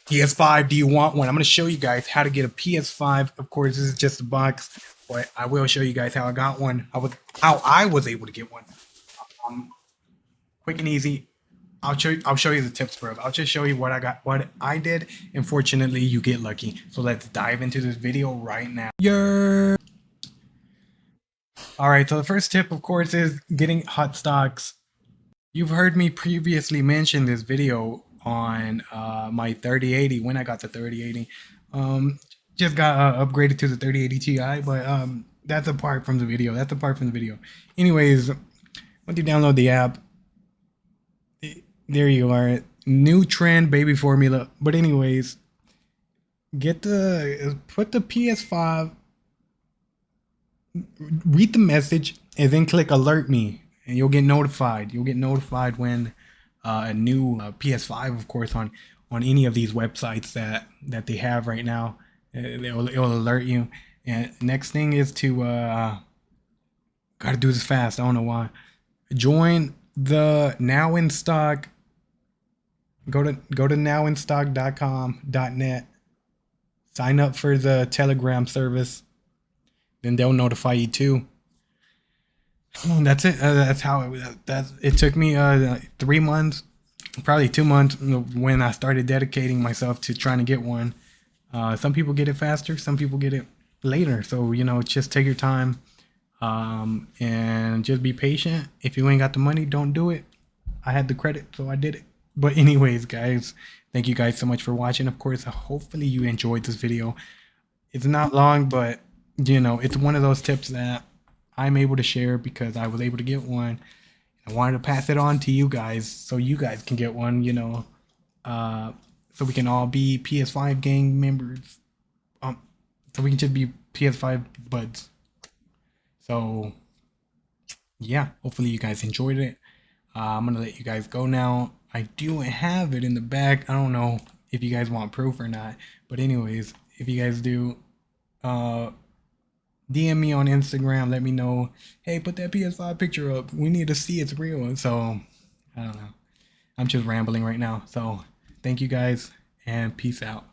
PS5, do you want one? I'm going to show you guys how to get a PS5. Of course, this is just a box, but I will show you guys how I got one. How I was able to get one. Um, Quick and easy. I'll show you the tips, bro. I'll just show you what I got, what I did. And fortunately, you get lucky. So let's dive into this video right now. All right. So the first tip, of course, is getting hot stocks. You've heard me previously mention this video on my 3080 when I got the 3080. Um, just got upgraded to the 3080 Ti, but that's apart from the video. That's apart from the video. Anyways, once you download the app, there you are. New trend, baby formula. But anyways, put the PS5, read the message, and then click alert me, and you'll get notified. You'll get notified when a new PS5, of course, on any of these websites that they have right now. It'll alert you. And next thing is to gotta do this fast. I don't know why. Join the now in stock. Go to nowinstock.com.net. Sign up for the Telegram service. Then they'll notify you too. That's it. That's how it took me 3 months, probably 2 months when I started dedicating myself to trying to get one. Some people get it faster, some people get it later. So, just take your time and just be patient. If you ain't got the money, don't do it. I had the credit, so I did it. But anyways, guys, thank you guys so much for watching. Of course, hopefully you enjoyed this video. It's not long, but it's one of those tips that I'm able to share because I was able to get one. I wanted to pass it on to you guys so you guys can get one, so we can all be PS5 gang members. So we can just be PS5 buds. So yeah, hopefully you guys enjoyed it. I'm gonna let you guys go now. I do have it in the back. I don't know if you guys want proof or not, but anyways, if you guys do, DM me on Instagram. Let me know. Hey, put that PS5 picture up. We need to see it's real. So I don't know. I'm just rambling right now. So thank you guys and peace out.